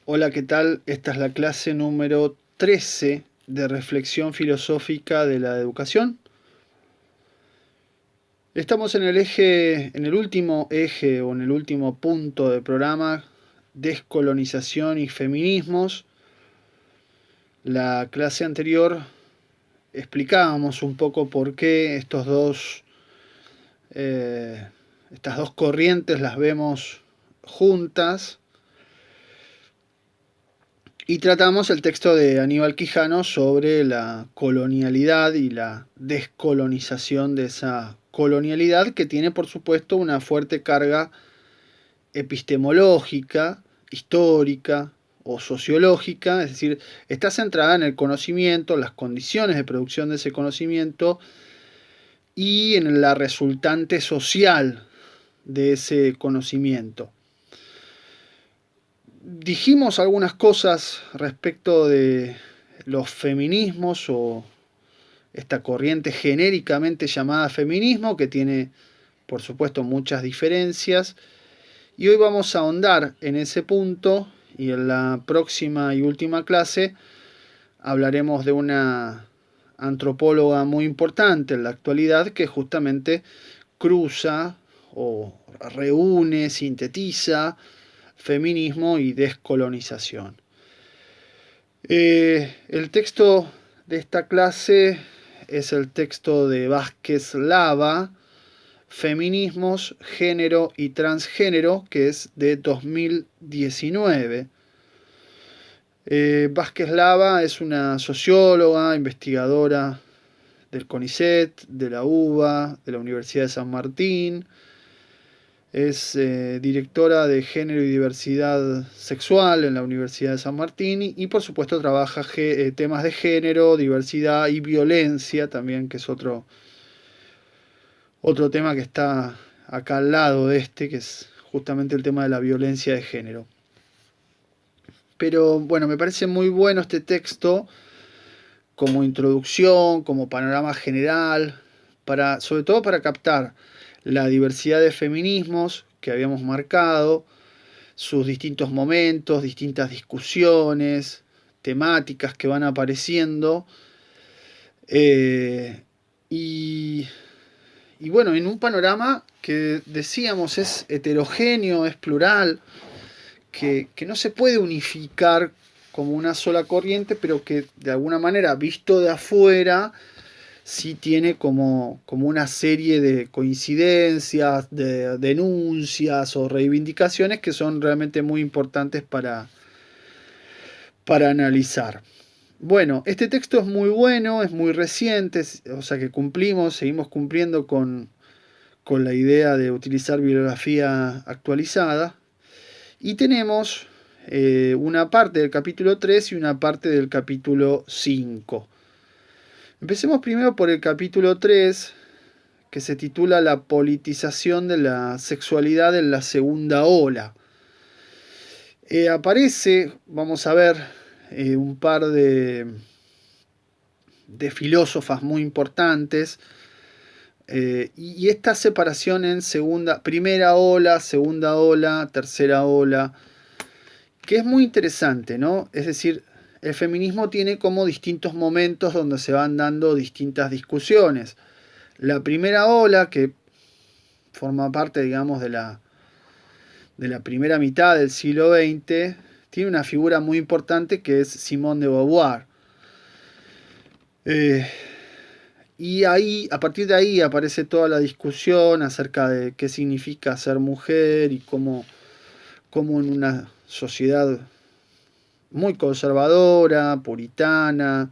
Hola, ¿qué tal? Esta es la clase número 13 de reflexión filosófica de la educación. Estamos en el último eje o en el último punto del programa, descolonización y feminismos. La clase anterior explicábamos un poco por qué eh, estas dos corrientes las vemos juntas. Y tratamos el texto de Aníbal Quijano sobre la colonialidad y la descolonización de esa colonialidad que tiene, por supuesto, una fuerte carga epistemológica, histórica o sociológica, es decir, está centrada en el conocimiento, las condiciones de producción de ese conocimiento y en la resultante social de ese conocimiento. Dijimos algunas cosas respecto de los feminismos o esta corriente genéricamente llamada feminismo, que tiene, por supuesto, muchas diferencias. Y hoy vamos a ahondar en ese punto y en la próxima y última clase hablaremos de una antropóloga muy importante en la actualidad que justamente cruza o reúne, sintetiza feminismo y descolonización. El texto de esta clase es el texto de Vázquez Lava, Feminismos, Género y Transgénero, que es de 2019. Vázquez Lava es una socióloga, investigadora del CONICET, de la UBA, de la Universidad de San Martín. Es directora de Género y Diversidad Sexual en la Universidad de San Martín y por supuesto trabaja temas de género, diversidad y violencia también, que es otro tema que está acá al lado de este, que es justamente el tema de la violencia de género. Pero bueno, me parece muy bueno este texto como introducción, como panorama general, sobre todo para captar la diversidad de feminismos que habíamos marcado, sus distintos momentos, distintas discusiones, temáticas que van apareciendo. Eh, y, y bueno, en un panorama que decíamos es heterogéneo, es plural, que no se puede unificar como una sola corriente, pero que de alguna manera, visto de afuera, sí tiene como una serie de coincidencias, de denuncias o reivindicaciones que son realmente muy importantes para analizar. Bueno, este texto es muy bueno, es muy reciente, o sea que seguimos cumpliendo con la idea de utilizar bibliografía actualizada. Y tenemos una parte del capítulo 3 y una parte del capítulo 5. Empecemos primero por el capítulo 3, que se titula La politización de la sexualidad en la segunda ola. Aparece, vamos a ver, un par de filósofas muy importantes, y esta separación en primera ola, segunda ola, tercera ola, que es muy interesante, ¿no? Es decir, el feminismo tiene como distintos momentos donde se van dando distintas discusiones. La primera ola, que forma parte, digamos, de la primera mitad del siglo XX, tiene una figura muy importante que es Simone de Beauvoir. Eh, y ahí, a partir de ahí aparece toda la discusión acerca de qué significa ser mujer y cómo en una sociedad muy conservadora, puritana,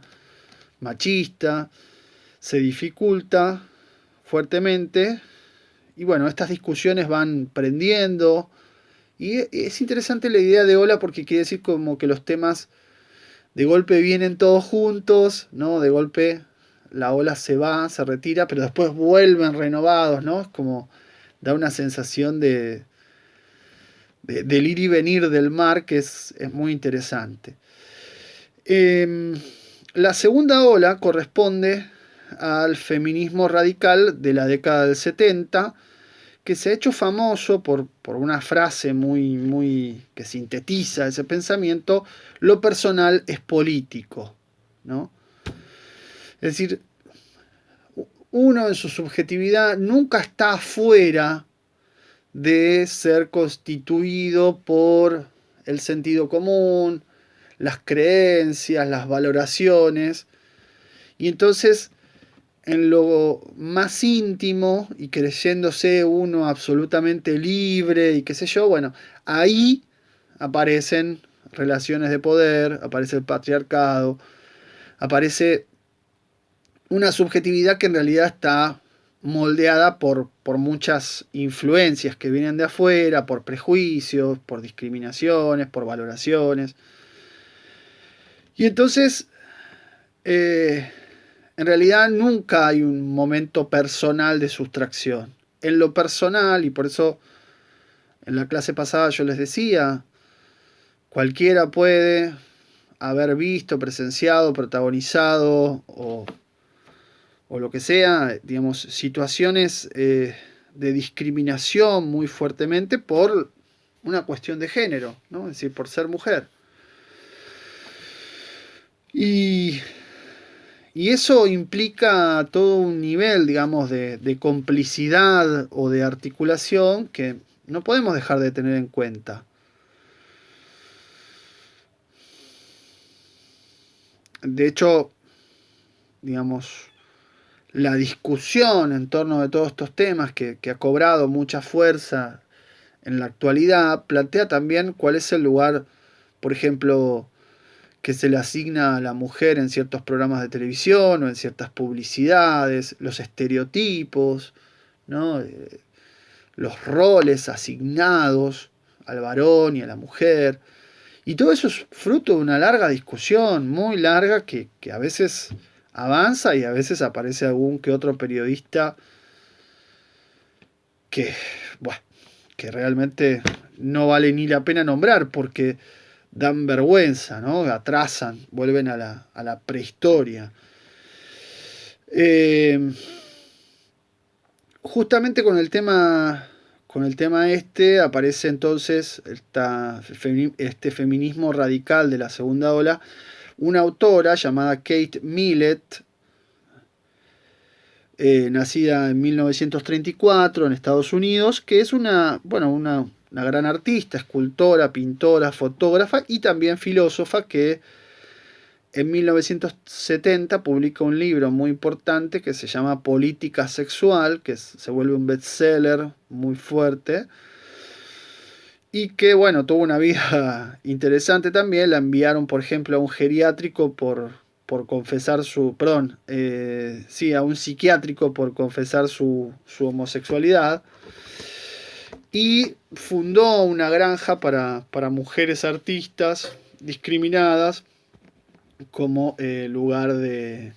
machista, se dificulta fuertemente. Y bueno, estas discusiones van prendiendo. Y es interesante la idea de ola porque quiere decir como que los temas de golpe vienen todos juntos, ¿no? De golpe la ola se va, se retira, pero después vuelven renovados, ¿no? Es como da una sensación del ir y venir del mar que es muy interesante. La segunda ola corresponde al feminismo radical de la década del 70, que se ha hecho famoso por una frase muy que sintetiza ese pensamiento: lo personal es político, ¿no? Es decir, uno en su subjetividad nunca está afuera de ser constituido por el sentido común, las creencias, las valoraciones, y entonces en lo más íntimo y creyéndose uno absolutamente libre y qué sé yo, bueno, ahí aparecen relaciones de poder, aparece el patriarcado, aparece una subjetividad que en realidad está moldeada por muchas influencias que vienen de afuera, por prejuicios, por discriminaciones, por valoraciones. Y entonces, eh, en realidad nunca hay un momento personal de sustracción. En lo personal, y por eso en la clase pasada yo les decía, cualquiera puede haber visto, presenciado, protagonizado o lo que sea, digamos, situaciones de discriminación muy fuertemente por una cuestión de género, ¿no? Es decir, por ser mujer. Y, y eso implica todo un nivel, digamos, de complicidad o de articulación que no podemos dejar de tener en cuenta. De hecho, digamos, la discusión en torno de todos estos temas que ha cobrado mucha fuerza en la actualidad plantea también cuál es el lugar, por ejemplo, que se le asigna a la mujer en ciertos programas de televisión o en ciertas publicidades, los estereotipos, ¿no? Los roles asignados al varón y a la mujer. Y todo eso es fruto de una larga discusión, muy larga, que a veces avanza y a veces aparece algún que otro periodista que, bueno, que realmente no vale ni la pena nombrar porque dan vergüenza, ¿no? Atrasan, vuelven a la prehistoria. Eh, Justamente con el tema este aparece entonces este feminismo radical de la segunda ola, una autora llamada Kate Millett, nacida en 1934 en Estados Unidos, que es una gran artista, escultora, pintora, fotógrafa y también filósofa que en 1970 publica un libro muy importante que se llama Política Sexual, que se vuelve un bestseller muy fuerte y que, bueno, tuvo una vida interesante también. La enviaron, por ejemplo, a un geriátrico por confesar sí, a un psiquiátrico por confesar su homosexualidad. Y fundó una granja para mujeres artistas discriminadas como lugar de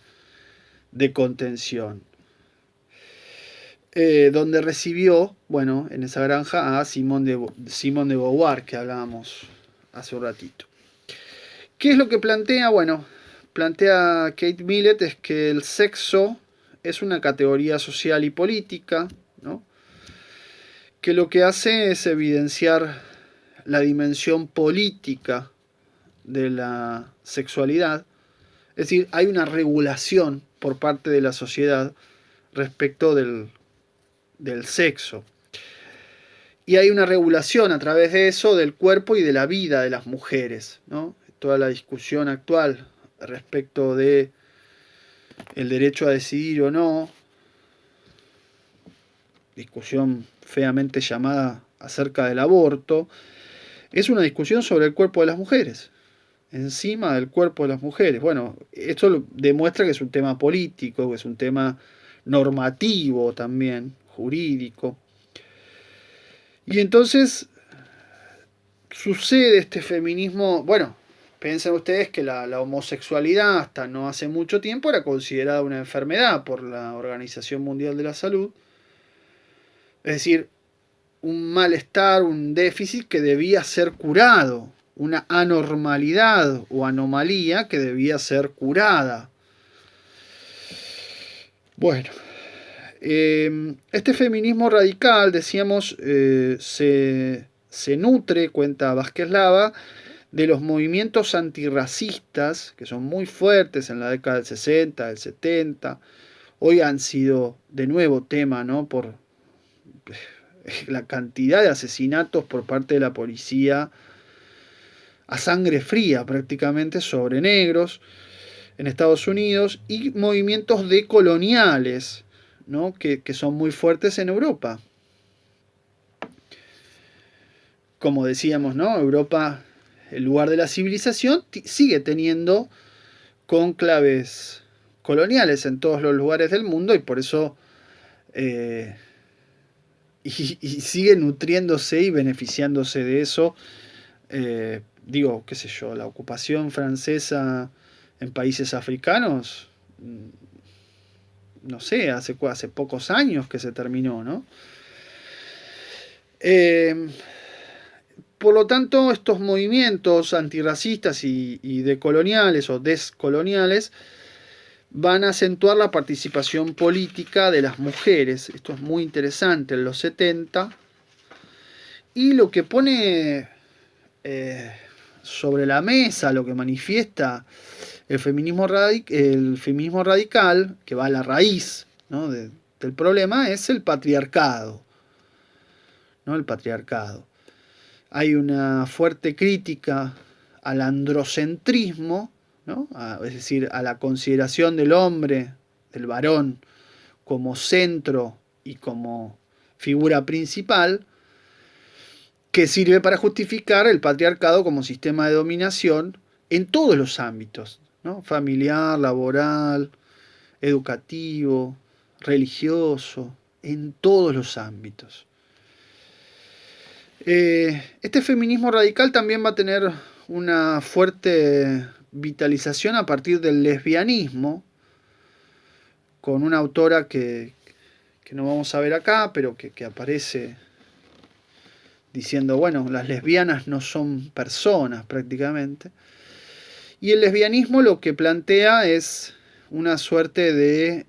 contención. Donde recibió, bueno, en esa granja a Simone de Beauvoir, que hablábamos hace un ratito. ¿Qué es lo que plantea? Bueno, plantea Kate Millett es que el sexo es una categoría social y política, ¿no? Que lo que hace es evidenciar la dimensión política de la sexualidad. Es decir, hay una regulación por parte de la sociedad respecto del sexo. Y hay una regulación a través de eso del cuerpo y de la vida de las mujeres, ¿no? Toda la discusión actual respecto de el derecho a decidir o no, discusión feamente llamada acerca del aborto, es una discusión sobre el cuerpo de las mujeres, encima del cuerpo de las mujeres. Bueno, esto demuestra que es un tema político, que es un tema normativo también, jurídico. Y entonces sucede este feminismo, bueno, piensen ustedes que la homosexualidad hasta no hace mucho tiempo era considerada una enfermedad por la Organización Mundial de la Salud, es decir, un malestar, un déficit que debía ser curado, una anormalidad o anomalía que debía ser curada. Bueno, Este feminismo radical, decíamos, se nutre, cuenta Vázquez Lava, de los movimientos antirracistas, que son muy fuertes en la década del 60, del 70. Hoy han sido de nuevo tema, ¿no? Por la cantidad de asesinatos por parte de la policía a sangre fría prácticamente sobre negros en Estados Unidos, y movimientos decoloniales, ¿no? que son muy fuertes en Europa. Como decíamos, ¿no? Europa, el lugar de la civilización, sigue teniendo cónclaves coloniales en todos los lugares del mundo, y por eso y sigue nutriéndose y beneficiándose de eso. Digo, qué sé yo, la ocupación francesa en países africanos, no sé, hace pocos años que se terminó, ¿no? Por lo tanto, estos movimientos antirracistas y decoloniales o descoloniales van a acentuar la participación política de las mujeres. Esto es muy interesante en los 70. Y lo que pone sobre la mesa, lo que manifiesta el feminismo radical, que va a la raíz, ¿no? del problema, es el patriarcado, ¿no? El patriarcado. Hay una fuerte crítica al androcentrismo, ¿no? Es decir, a la consideración del hombre, del varón, como centro y como figura principal, que sirve para justificar el patriarcado como sistema de dominación en todos los ámbitos, ¿no? Familiar, laboral, educativo, religioso, en todos los ámbitos. Este feminismo radical también va a tener una fuerte vitalización a partir del lesbianismo, con una autora que no vamos a ver acá, pero que aparece diciendo, bueno, las lesbianas no son personas prácticamente. Y el lesbianismo lo que plantea es una suerte de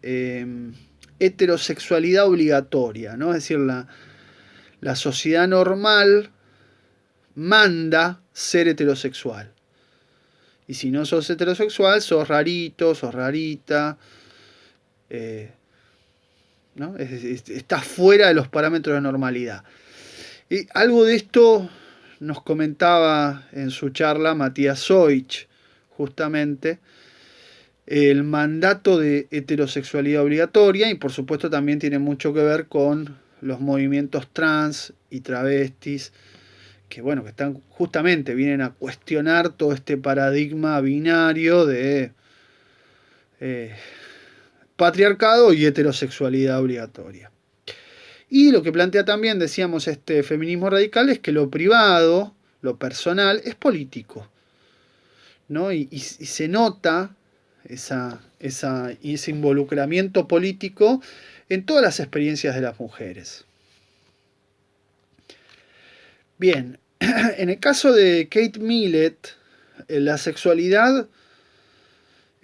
heterosexualidad obligatoria, ¿no? Es decir, la sociedad normal manda ser heterosexual. Y si no sos heterosexual, sos rarito, sos rarita, ¿no? Estás fuera de los parámetros de normalidad. Y algo de esto nos comentaba en su charla Matías Soich, justamente, el mandato de heterosexualidad obligatoria, y por supuesto también tiene mucho que ver con los movimientos trans y travestis, que bueno, que están justamente, vienen a cuestionar todo este paradigma binario de patriarcado y heterosexualidad obligatoria. Y lo que plantea también, decíamos, este feminismo radical es que lo privado, lo personal, es político, ¿no? Y se nota ese involucramiento político en todas las experiencias de las mujeres. Bien, en el caso de Kate Millett, la sexualidad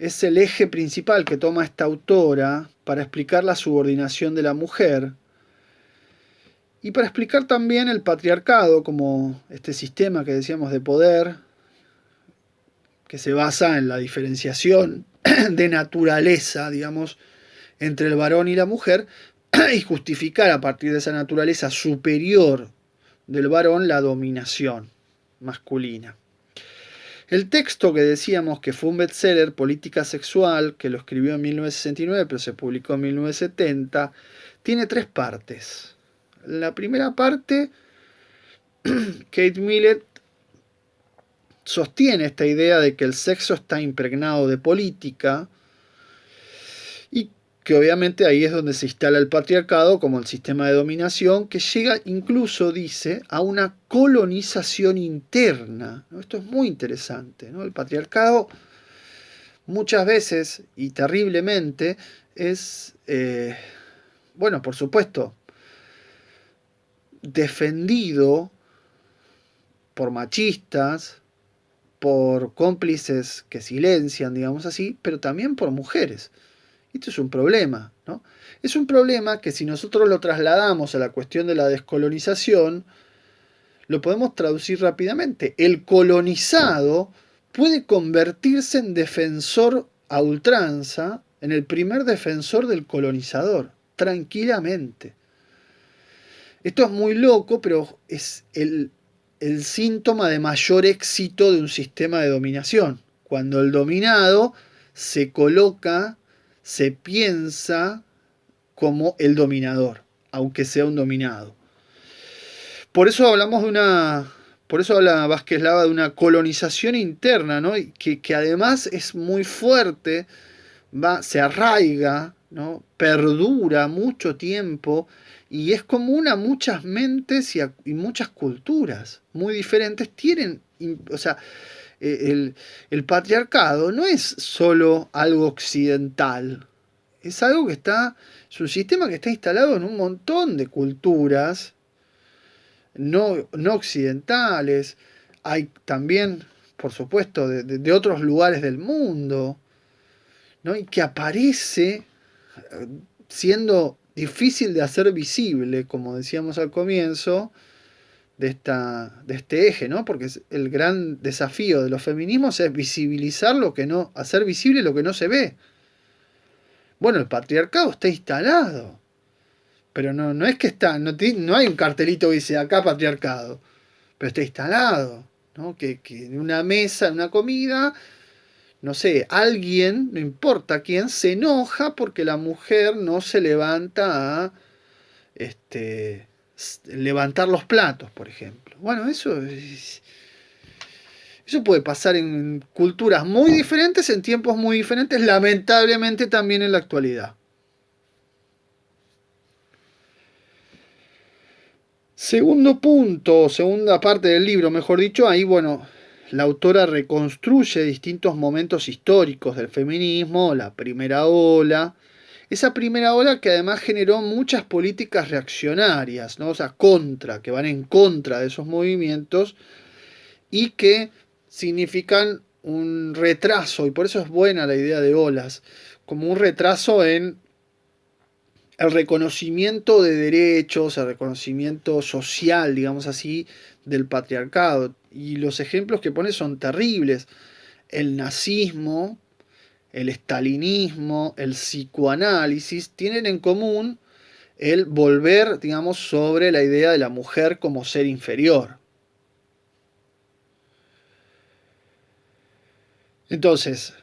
es el eje principal que toma esta autora para explicar la subordinación de la mujer y para explicar también el patriarcado como este sistema que decíamos de poder que se basa en la diferenciación de naturaleza, digamos, entre el varón y la mujer, y justificar a partir de esa naturaleza superior del varón la dominación masculina. El texto que decíamos que fue un bestseller, Política Sexual, que lo escribió en 1969, pero se publicó en 1970, tiene 3 partes. La primera parte, Kate Millett sostiene esta idea de que el sexo está impregnado de política y que obviamente ahí es donde se instala el patriarcado como el sistema de dominación que llega incluso, dice, a una colonización interna. Esto es muy interesante, ¿no? El patriarcado muchas veces y terriblemente es, bueno, por supuesto, defendido por machistas, por cómplices que silencian, digamos así, pero también por mujeres. Esto es un problema, ¿no? Es un problema que si nosotros lo trasladamos a la cuestión de la descolonización, lo podemos traducir rápidamente. El colonizado puede convertirse en defensor a ultranza, en el primer defensor del colonizador, tranquilamente. Esto es muy loco, pero es el síntoma de mayor éxito de un sistema de dominación. Cuando el dominado se coloca, se piensa como el dominador, aunque sea un dominado. Por eso hablamos de una. Por eso habla Vázquez Lava de una colonización interna, ¿no? Que además es muy fuerte, se arraiga, ¿no? Perdura mucho tiempo y es común a muchas mentes y muchas culturas muy diferentes. O sea, el patriarcado no es solo algo occidental, es algo es un sistema que está instalado en un montón de culturas no occidentales, hay también, por supuesto, de otros lugares del mundo, ¿no? Y que aparece siendo difícil de hacer visible, como decíamos al comienzo, de este eje, ¿no? Porque el gran desafío de los feminismos es visibilizar hacer visible lo que no se ve. Bueno, el patriarcado está instalado, pero no es que no hay un cartelito que dice acá patriarcado, pero está instalado, ¿no? Que en una mesa, en una comida, no sé, alguien, no importa quién, se enoja porque la mujer no se levanta a levantar los platos, por ejemplo. Bueno, eso puede pasar en culturas muy diferentes, en tiempos muy diferentes, lamentablemente también en la actualidad. Segundo punto, segunda parte del libro, mejor dicho, ahí, bueno, la autora reconstruye distintos momentos históricos del feminismo, la primera ola, esa primera ola que además generó muchas políticas reaccionarias, ¿no? O sea, que van en contra de esos movimientos y que significan un retraso, y por eso es buena la idea de olas, como un retraso en el reconocimiento de derechos, el reconocimiento social, digamos así, del patriarcado. Y los ejemplos que pone son terribles. El nazismo, el estalinismo, el psicoanálisis tienen en común el volver, digamos, sobre la idea de la mujer como ser inferior. Entonces,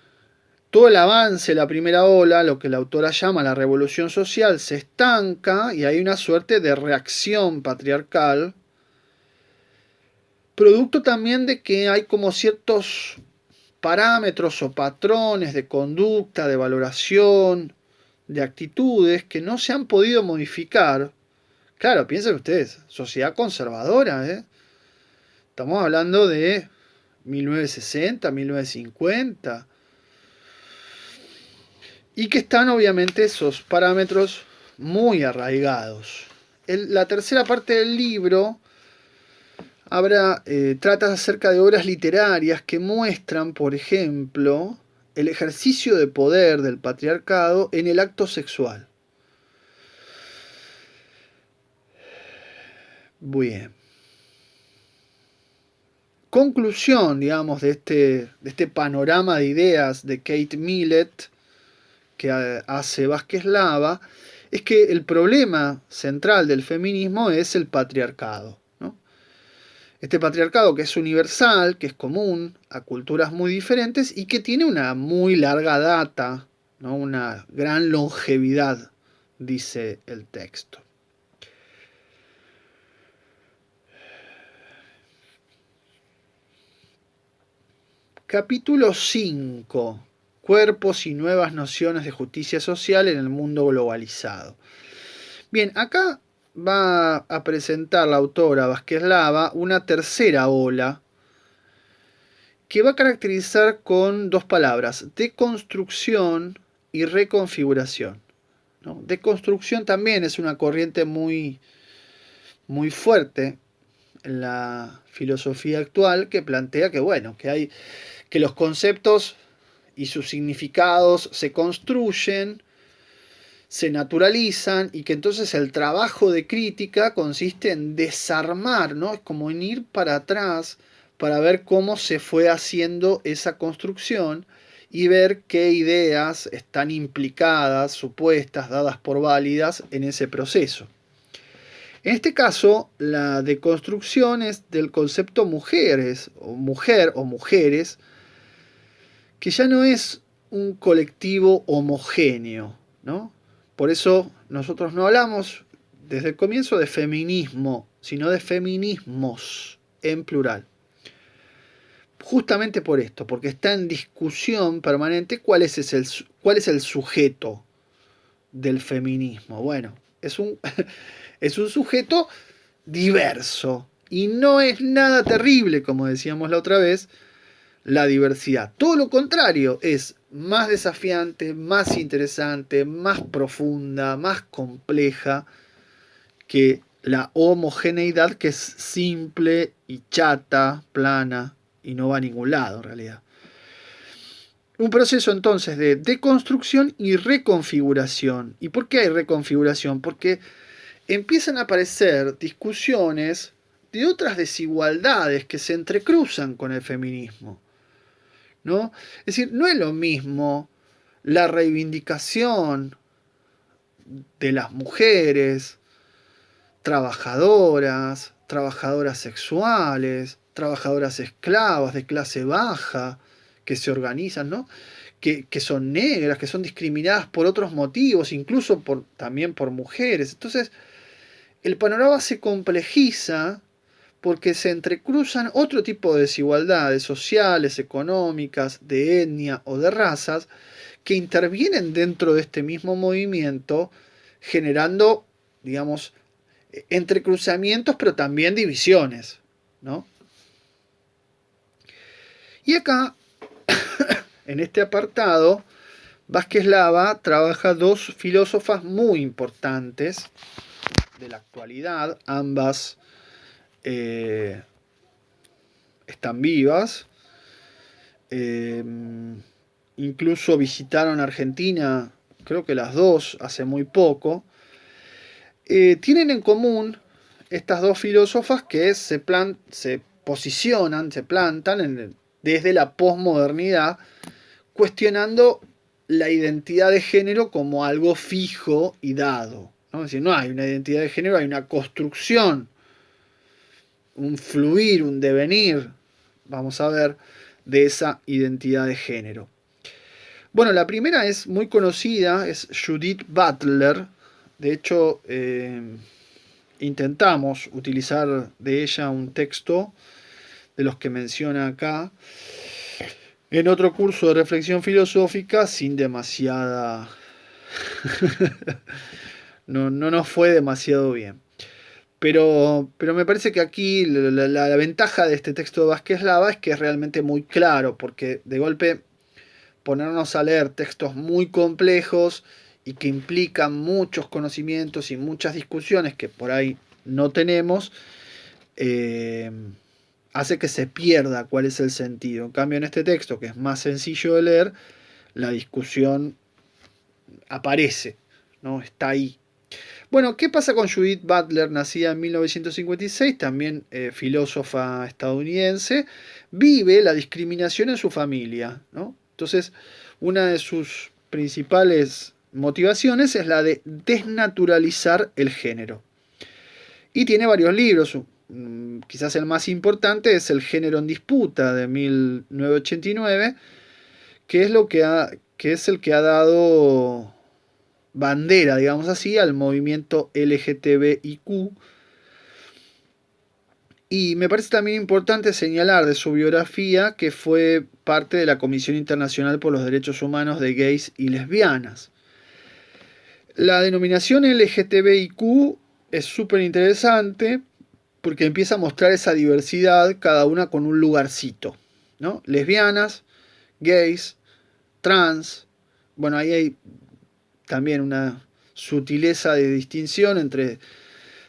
todo el avance, la primera ola, lo que la autora llama la revolución social, se estanca y hay una suerte de reacción patriarcal, producto también de que hay como ciertos parámetros o patrones de conducta, de valoración, de actitudes que no se han podido modificar. Claro, piensen ustedes, sociedad conservadora, ¿eh? Estamos hablando de 1960, 1950. Y que están obviamente esos parámetros muy arraigados. La tercera parte del libro trata acerca de obras literarias que muestran, por ejemplo, el ejercicio de poder del patriarcado en el acto sexual. Bien. Conclusión, digamos, de este panorama de ideas de Kate Millett que hace Vázquez Lava, es que el problema central del feminismo es el patriarcado, ¿no? Este patriarcado que es universal, que es común a culturas muy diferentes y que tiene una muy larga data, ¿no? Una gran longevidad, dice el texto. Capítulo 5. Cuerpos y nuevas nociones de justicia social en el mundo globalizado. Bien, acá va a presentar la autora Vázquez Lava una tercera ola que va a caracterizar con dos palabras, deconstrucción y reconfiguración, ¿no? Deconstrucción también es una corriente muy, muy fuerte en la filosofía actual que plantea que, bueno, que los conceptos y sus significados se construyen, se naturalizan y que entonces el trabajo de crítica consiste en desarmar, ¿no? Es como en ir para atrás para ver cómo se fue haciendo esa construcción y ver qué ideas están implicadas, supuestas, dadas por válidas en ese proceso. En este caso, la deconstrucción es del concepto mujeres, o mujer o mujeres, que ya no es un colectivo homogéneo, ¿no? Por eso nosotros no hablamos desde el comienzo de feminismo, sino de feminismos en plural. Justamente por esto, porque está en discusión permanente cuál es el sujeto del feminismo. Bueno, es un, es un sujeto diverso y no es nada terrible, como decíamos la otra vez, la diversidad. Todo lo contrario, es más desafiante, más interesante, más profunda, más compleja que la homogeneidad, que es simple y chata, plana y no va a ningún lado en realidad. Un proceso entonces de deconstrucción y reconfiguración. ¿Y por qué hay reconfiguración? Porque empiezan a aparecer discusiones de otras desigualdades que se entrecruzan con el feminismo, ¿no? Es decir, no es lo mismo la reivindicación de las mujeres trabajadoras, trabajadoras sexuales, trabajadoras esclavas de clase baja, que se organizan, ¿no? Que son negras, que son discriminadas por otros motivos, incluso también por mujeres. Entonces, el panorama se complejiza porque se entrecruzan otro tipo de desigualdades sociales, económicas, de etnia o de razas, que intervienen dentro de este mismo movimiento, generando, digamos, entrecruzamientos, pero también divisiones, ¿no? Y acá, en este apartado, Vázquez Lava trabaja dos filósofas muy importantes de la actualidad, ambas están vivas, eh, incluso visitaron Argentina, creo que las dos, hace muy poco. Tienen en común estas dos filósofas que se posicionan, se plantan desde la posmodernidad, cuestionando la identidad de género como algo fijo y dado, ¿no? Es decir, no hay una identidad de género, hay una construcción, un fluir, un devenir, vamos a ver, de esa identidad de género. Bueno, la primera es muy conocida, es Judith Butler. De hecho, intentamos utilizar de ella un texto de los que menciona acá en otro curso de reflexión filosófica sin demasiada... no nos fue demasiado bien. Pero me parece que aquí la ventaja de este texto de Vázquez Lava es que es realmente muy claro, porque de golpe ponernos a leer textos muy complejos y que implican muchos conocimientos y muchas discusiones que por ahí no tenemos, hace que se pierda cuál es el sentido. En cambio, en este texto, que es más sencillo de leer, la discusión aparece, ¿no? Está ahí. Bueno, ¿qué pasa con Judith Butler, nacida en 1956, también filósofa estadounidense? Vive la discriminación en su familia, ¿no? Entonces, una de sus principales motivaciones es la de desnaturalizar el género. Y tiene varios libros, quizás el más importante es El género en disputa de 1989, que es, que es el que ha dado bandera, digamos así, al movimiento LGTBIQ. Y me parece también importante señalar de su biografía que fue parte de la Comisión Internacional por los Derechos Humanos de Gays y Lesbianas. La denominación LGTBIQ es súper interesante porque empieza a mostrar esa diversidad, cada una con un lugarcito, ¿no? Lesbianas, gays, trans, bueno, ahí hay también una sutileza de distinción entre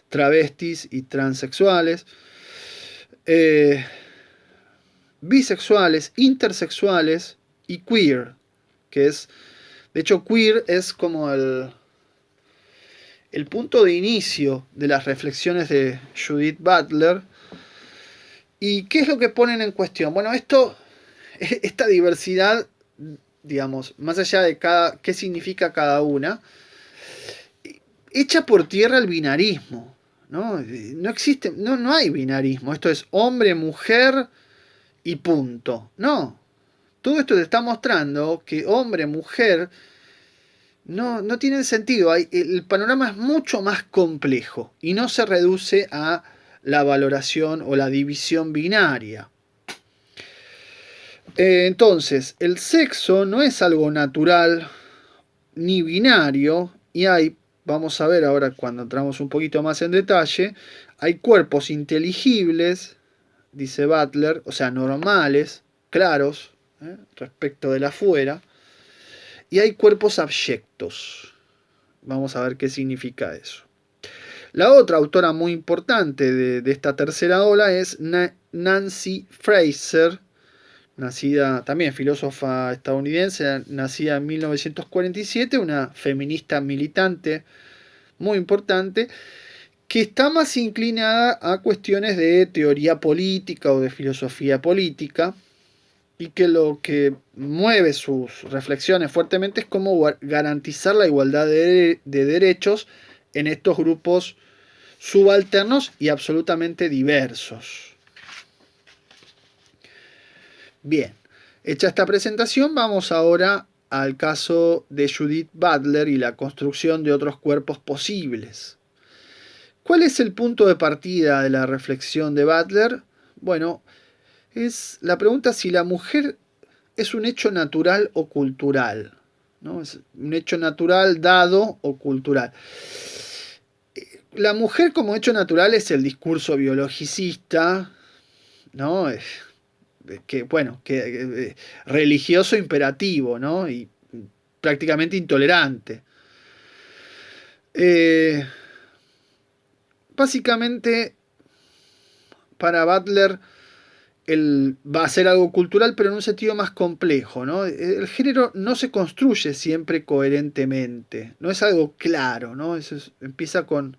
travestis y transexuales, bisexuales, intersexuales y queer, que es, de hecho, queer es como el punto de inicio de las reflexiones de Judith Butler. ¿Y qué es lo que ponen en cuestión? Bueno, esta diversidad, digamos, más allá de qué significa cada una, echa por tierra el binarismo. No existe, no hay binarismo. Esto es hombre, mujer y punto. No. Todo esto te está mostrando que hombre, mujer, no tienen sentido. El panorama es mucho más complejo y no se reduce a la valoración o la división binaria. Entonces, el sexo no es algo natural ni binario y vamos a ver ahora cuando entramos un poquito más en detalle, hay cuerpos inteligibles, dice Butler, o sea, normales, claros, respecto de la afuera, y hay cuerpos abyectos. Vamos a ver qué significa eso. La otra autora muy importante de esta tercera ola es Nancy Fraser, nacida también filósofa estadounidense, nacida en 1947, una feminista militante muy importante, que está más inclinada a cuestiones de teoría política o de filosofía política, y que lo que mueve sus reflexiones fuertemente es cómo garantizar la igualdad de derechos en estos grupos subalternos y absolutamente diversos. Bien, hecha esta presentación, vamos ahora al caso de Judith Butler y la construcción de otros cuerpos posibles. ¿Cuál es el punto de partida de la reflexión de Butler? Bueno, es la pregunta si la mujer es un hecho natural o cultural, ¿no? Es un hecho natural dado o cultural. La mujer como hecho natural es el discurso biologicista, ¿no? Religioso imperativo, ¿no? Y prácticamente intolerante. Básicamente, para Butler, va a ser algo cultural, pero en un sentido más complejo, ¿no? El género no se construye siempre coherentemente, no es algo claro, ¿no? Empieza con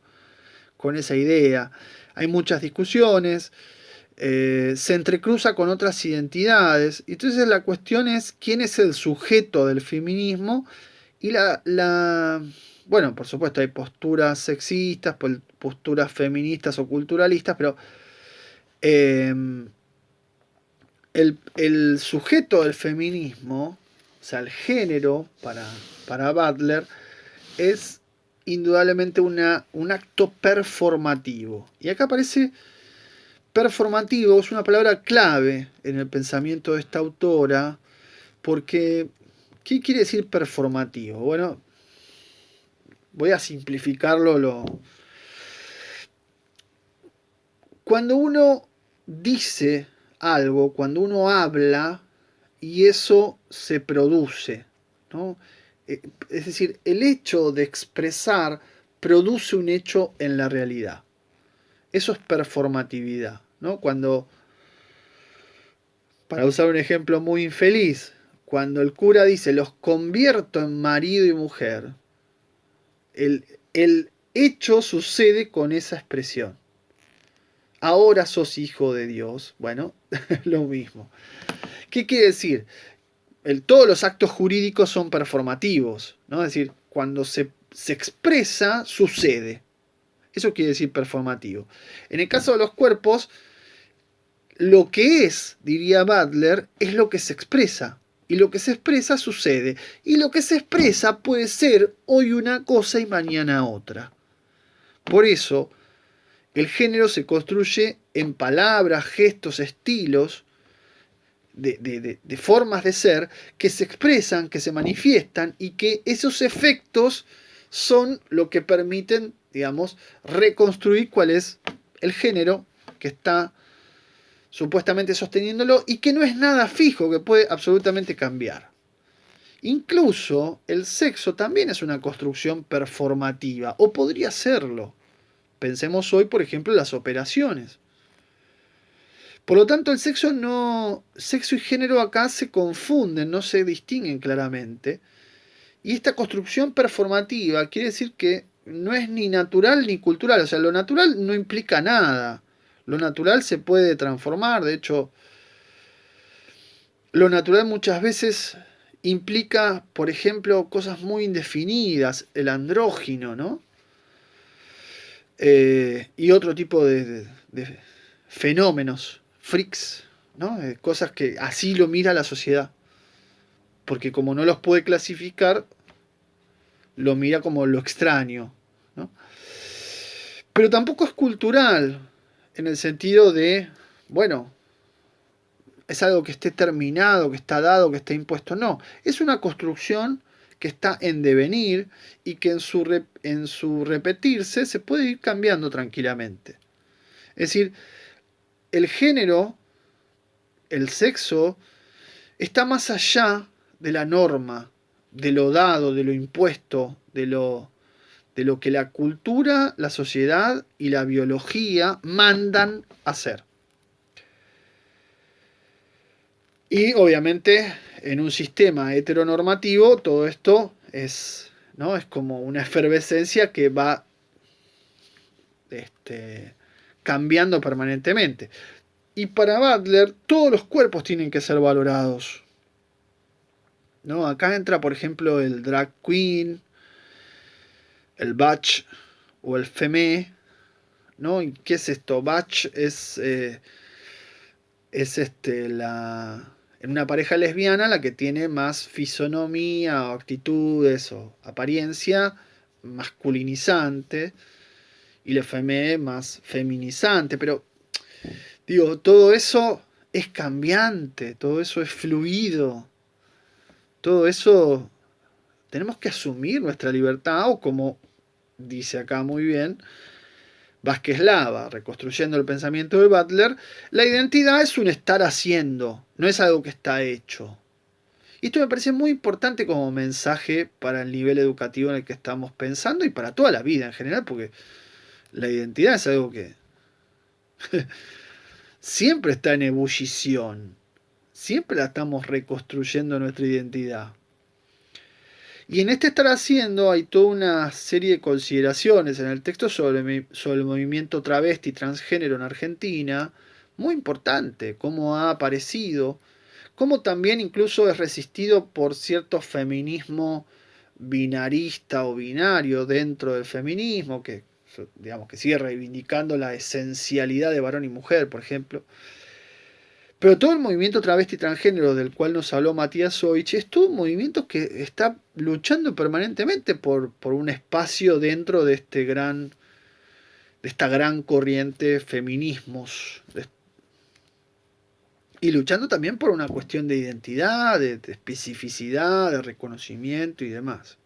esa idea. Hay muchas discusiones, se entrecruza con otras identidades, entonces la cuestión es quién es el sujeto del feminismo y bueno, por supuesto hay posturas sexistas, posturas feministas o culturalistas, pero el sujeto del feminismo, o sea, el género para Butler, es indudablemente un acto performativo. Y acá aparece performativo, es una palabra clave en el pensamiento de esta autora, porque ¿qué quiere decir performativo? Bueno, voy a simplificarlo. Cuando uno dice algo, cuando uno habla y eso se produce, ¿no? Es decir, el hecho de expresar produce un hecho en la realidad. Eso es performatividad, ¿no? Para usar un ejemplo muy infeliz, cuando el cura dice los convierto en marido y mujer, el hecho sucede con esa expresión. Ahora sos hijo de Dios. Bueno, lo mismo. ¿Qué quiere decir? Todos los actos jurídicos son performativos, ¿no? Es decir, cuando se expresa, sucede. Eso quiere decir performativo. En el caso de los cuerpos, lo que es, diría Butler, es lo que se expresa. Y lo que se expresa sucede. Y lo que se expresa puede ser hoy una cosa y mañana otra. Por eso, el género se construye en palabras, gestos, estilos, de formas de ser que se expresan, que se manifiestan y que esos efectos son lo que permiten, digamos, reconstruir cuál es el género que está supuestamente sosteniéndolo y que no es nada fijo, que puede absolutamente cambiar. Incluso el sexo también es una construcción performativa, o podría serlo. Pensemos hoy, por ejemplo, en las operaciones. Por lo tanto, sexo y género acá se confunden, no se distinguen claramente. Y esta construcción performativa quiere decir que no es ni natural ni cultural. O sea, lo natural no implica nada. Lo natural se puede transformar. De hecho, lo natural muchas veces implica, por ejemplo, cosas muy indefinidas, el andrógino, ¿no? Y otro tipo de fenómenos, freaks, ¿no? Cosas que así lo mira la sociedad. Porque como no los puede clasificar, lo mira como lo extraño, ¿no? Pero tampoco es cultural, en el sentido de, bueno, es algo que esté terminado, que está dado, que está impuesto. No, es una construcción que está en devenir y que en su repetirse se puede ir cambiando tranquilamente. Es decir, el género, el sexo, está más allá de la norma, de lo dado, de lo impuesto, de lo que la cultura, la sociedad y la biología mandan hacer. Y obviamente en un sistema heteronormativo todo esto es, ¿no? Es como una efervescencia que va cambiando permanentemente. Y para Butler todos los cuerpos tienen que ser valorados. ¿No? Acá entra, por ejemplo, el drag queen, el butch o el femme. ¿No? ¿Y qué es esto? Butch es en una pareja lesbiana la que tiene más fisonomía o actitudes o apariencia masculinizante y la femme más feminizante, pero digo, todo eso es cambiante, todo eso es fluido, todo eso tenemos que asumir nuestra libertad o como dice acá muy bien Vázquez Lava, reconstruyendo el pensamiento de Butler, la identidad es un estar haciendo, no es algo que está hecho. Y esto me parece muy importante como mensaje para el nivel educativo en el que estamos pensando y para toda la vida en general, porque la identidad es algo que siempre está en ebullición, siempre la estamos reconstruyendo nuestra identidad. Y en este estar haciendo hay toda una serie de consideraciones en el texto sobre el movimiento travesti transgénero en Argentina, muy importante, cómo ha aparecido, cómo también incluso es resistido por cierto feminismo binarista o binario dentro del feminismo, que digamos que sigue reivindicando la esencialidad de varón y mujer, por ejemplo. Pero todo el movimiento travesti transgénero del cual nos habló Matías Soich es todo un movimiento que está luchando permanentemente por un espacio dentro de de esta gran corriente feminismos. Y luchando también por una cuestión de identidad, de especificidad, de reconocimiento y demás.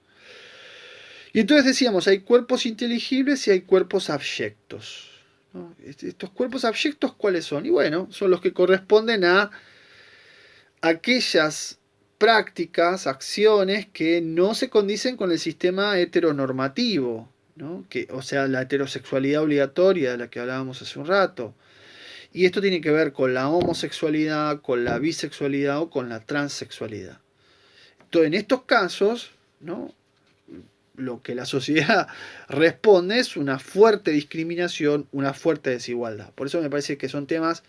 Y entonces decíamos, hay cuerpos inteligibles y hay cuerpos abyectos, ¿no? Estos cuerpos abyectos, ¿cuáles son? Y bueno, son los que corresponden a aquellas prácticas, acciones que no se condicen con el sistema heteronormativo, ¿no? O sea, la heterosexualidad obligatoria de la que hablábamos hace un rato. Y esto tiene que ver con la homosexualidad, con la bisexualidad o con la transexualidad. Entonces, en estos casos, ¿no? Lo que la sociedad responde es una fuerte discriminación, una fuerte desigualdad. Por eso me parece que son temas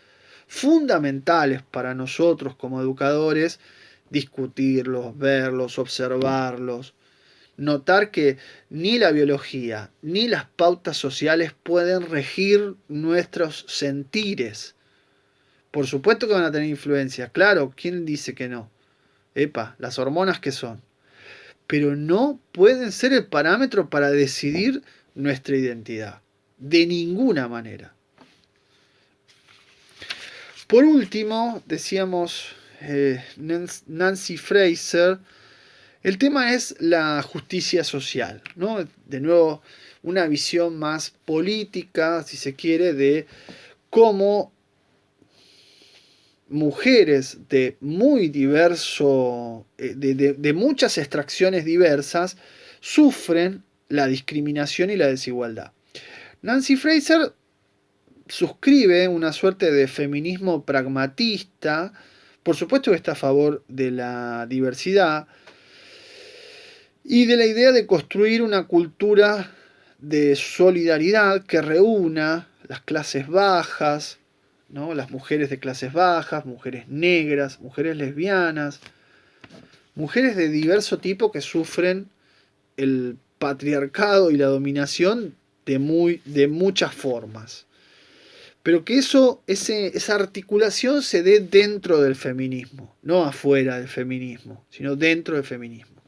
fundamentales para nosotros como educadores discutirlos, verlos, observarlos, notar que ni la biología ni las pautas sociales pueden regir nuestros sentires. Por supuesto que van a tener influencia, claro, ¿quién dice que no? Epa, las hormonas que son. Pero no pueden ser el parámetro para decidir nuestra identidad. De ninguna manera. Por último, decíamos Nancy Fraser, el tema es la justicia social, ¿no? De nuevo, una visión más política, si se quiere, de cómo mujeres de muy diverso, de muchas extracciones diversas, sufren la discriminación y la desigualdad. Nancy Fraser suscribe una suerte de feminismo pragmatista, por supuesto que está a favor de la diversidad y de la idea de construir una cultura de solidaridad que reúna las clases bajas, ¿no? Las mujeres de clases bajas, mujeres negras, mujeres lesbianas, mujeres de diverso tipo que sufren el patriarcado y la dominación de muchas formas. Pero que esa articulación se dé dentro del feminismo, no afuera del feminismo, sino dentro del feminismo.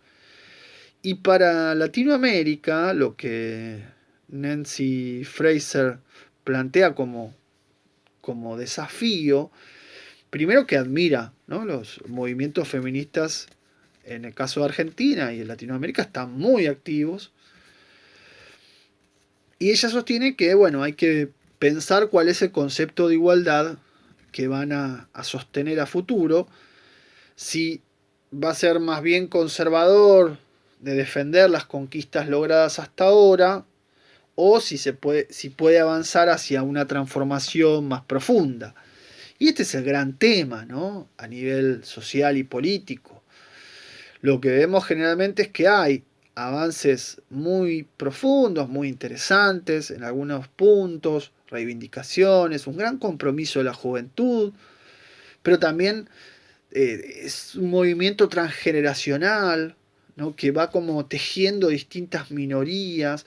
Y para Latinoamérica, lo que Nancy Fraser plantea como desafío, primero que admira, ¿no? Los movimientos feministas en el caso de Argentina y en Latinoamérica están muy activos. Y ella sostiene que, bueno, hay que pensar cuál es el concepto de igualdad que van a sostener a futuro, si va a ser más bien conservador de defender las conquistas logradas hasta ahora, o si puede avanzar hacia una transformación más profunda. Y este es el gran tema, ¿no? A nivel social y político. Lo que vemos generalmente es que hay avances muy profundos, muy interesantes en algunos puntos, reivindicaciones, un gran compromiso de la juventud, pero también es un movimiento transgeneracional, ¿no? Que va como tejiendo distintas minorías.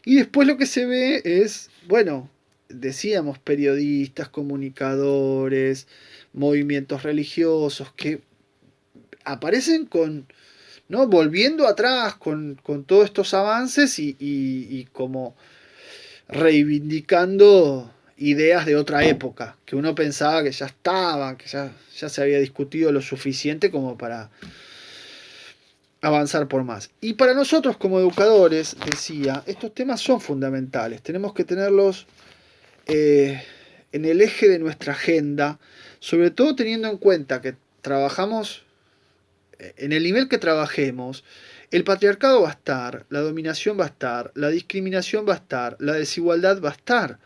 Y después lo que se ve es, bueno, decíamos, periodistas, comunicadores, movimientos religiosos que aparecen ¿no? Volviendo atrás con todos estos avances y como reivindicando ideas de otra época, que uno pensaba que ya estaban, que ya se había discutido lo suficiente como para avanzar por más. Y para nosotros como educadores, decía, estos temas son fundamentales, tenemos que tenerlos en el eje de nuestra agenda, sobre todo teniendo en cuenta que trabajamos en el nivel que trabajemos, el patriarcado va a estar, la dominación va a estar, la discriminación va a estar, la desigualdad va a estar.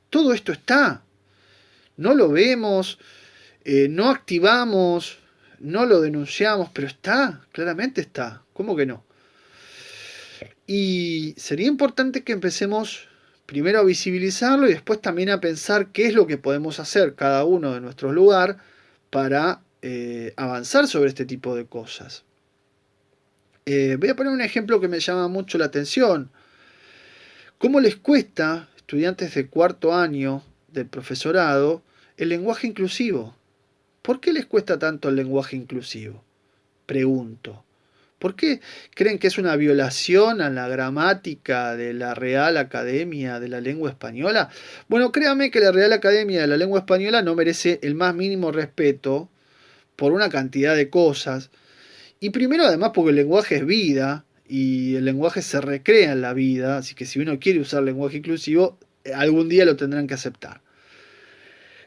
Todo esto está. No lo vemos, no activamos, no lo denunciamos, pero está, claramente está. ¿Cómo que no? Y sería importante que empecemos primero a visibilizarlo y después también a pensar qué es lo que podemos hacer cada uno de nuestro lugar para avanzar sobre este tipo de cosas. Voy a poner un ejemplo que me llama mucho la atención. ¿Cómo les cuesta, estudiantes de cuarto año del profesorado, el lenguaje inclusivo? ¿Por qué les cuesta tanto el lenguaje inclusivo? Pregunto. ¿Por qué creen que es una violación a la gramática de la Real Academia de la Lengua Española? Bueno, créanme que la Real Academia de la Lengua Española no merece el más mínimo respeto por una cantidad de cosas. Y primero además porque el lenguaje es vida y el lenguaje se recrea en la vida, así que si uno quiere usar lenguaje inclusivo, algún día lo tendrán que aceptar.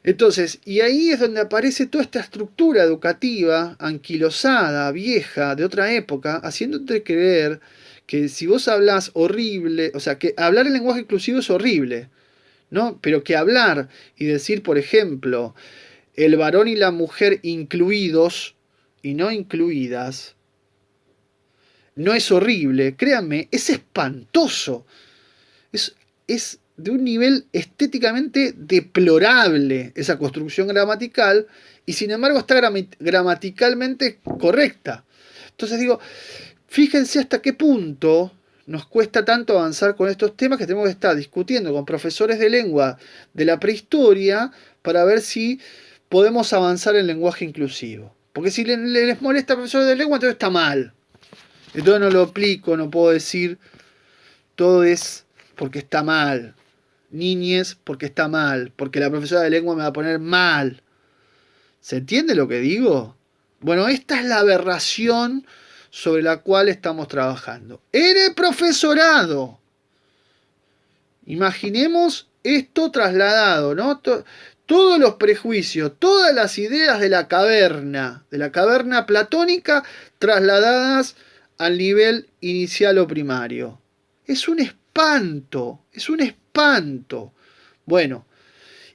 Entonces, y ahí es donde aparece toda esta estructura educativa, anquilosada, vieja, de otra época, haciéndote creer que si vos hablas horrible, o sea, que hablar el lenguaje inclusivo es horrible, ¿no? Pero que hablar y decir, por ejemplo, el varón y la mujer incluidos y no incluidas, no es horrible, créanme, es espantoso. Es de un nivel estéticamente deplorable esa construcción gramatical y sin embargo está gramaticalmente correcta. Entonces digo, fíjense hasta qué punto nos cuesta tanto avanzar con estos temas que tenemos que estar discutiendo con profesores de lengua de la prehistoria para ver si podemos avanzar en lenguaje inclusivo. Porque si les molesta a profesores de lengua, entonces está mal. Entonces no lo aplico, no puedo decir todo es porque está mal. Niñez porque está mal, porque la profesora de lengua me va a poner mal. ¿Se entiende lo que digo? Bueno, esta es la aberración sobre la cual estamos trabajando. En el profesorado. Imaginemos esto trasladado, ¿no? Todos los prejuicios, todas las ideas de la caverna platónica, trasladadas al nivel inicial o primario. Es un espanto, es un espanto. Bueno,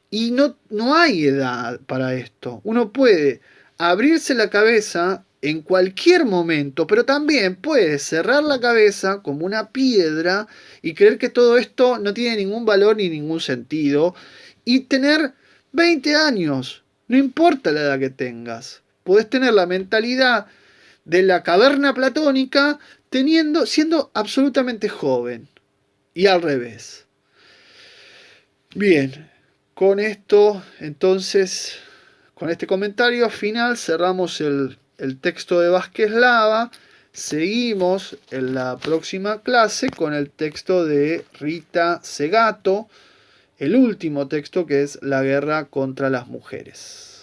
y no hay edad para esto. Uno puede abrirse la cabeza en cualquier momento, pero también puedes cerrar la cabeza como una piedra y creer que todo esto no tiene ningún valor ni ningún sentido y tener 20 años, no importa la edad que tengas. Podés tener la mentalidad de la caverna platónica siendo absolutamente joven y al revés. Bien, con esto entonces, con este comentario final cerramos el texto de Vázquez Lava. Seguimos en la próxima clase con el texto de Rita Segato, el último texto que es La guerra contra las mujeres.